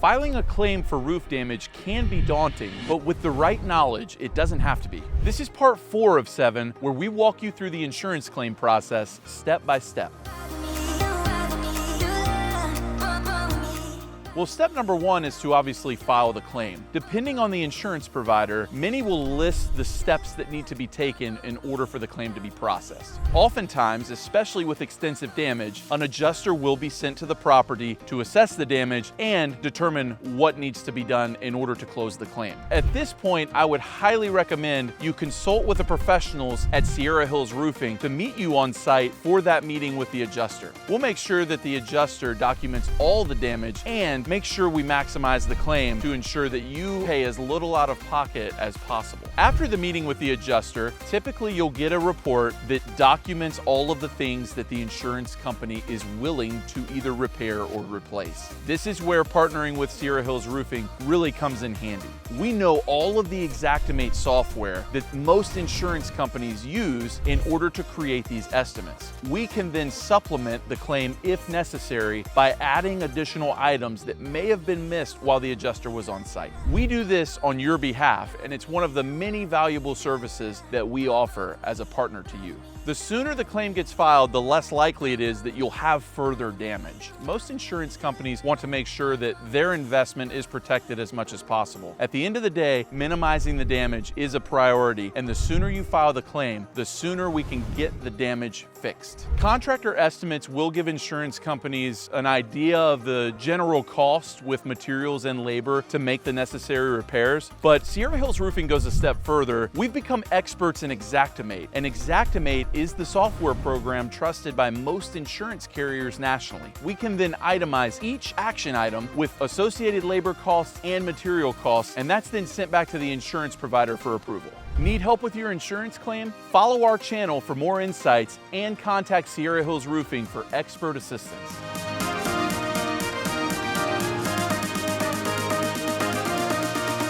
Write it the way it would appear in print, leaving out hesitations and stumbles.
Filing a claim for roof damage can be daunting, but with the right knowledge, it doesn't have to be. This is part 4 of 7, where we walk you through the insurance claim process step by step. Well, step number 1 is to obviously file the claim. Depending on the insurance provider, many will list the steps that need to be taken in order for the claim to be processed. Oftentimes, especially with extensive damage, an adjuster will be sent to the property to assess the damage and determine what needs to be done in order to close the claim. At this point, I would highly recommend you consult with the professionals at Sierra Hills Roofing to meet you on site for that meeting with the adjuster. We'll make sure that the adjuster documents all the damage and make sure we maximize the claim to ensure that you pay as little out of pocket as possible. After the meeting with the adjuster, typically you'll get a report that documents all of the things that the insurance company is willing to either repair or replace. This is where partnering with Sierra Hills Roofing really comes in handy. We know all of the Xactimate software that most insurance companies use in order to create these estimates. We can then supplement the claim if necessary by adding additional items that may have been missed while the adjuster was on site. We do this on your behalf, and it's one of the many valuable services that we offer as a partner to you. The sooner the claim gets filed, the less likely it is that you'll have further damage. Most insurance companies want to make sure that their investment is protected as much as possible. At the end of the day, minimizing the damage is a priority, and the sooner you file the claim, the sooner we can get the damage fixed. Contractor estimates will give insurance companies an idea of the general cost with materials and labor to make the necessary repairs, but Sierra Hills Roofing goes a step further. We've become experts in Xactimate, and Xactimate is the software program trusted by most insurance carriers nationally. We can then itemize each action item with associated labor costs and material costs, and that's then sent back to the insurance provider for approval. Need help with your insurance claim? Follow our channel for more insights and contact Sierra Hills Roofing for expert assistance.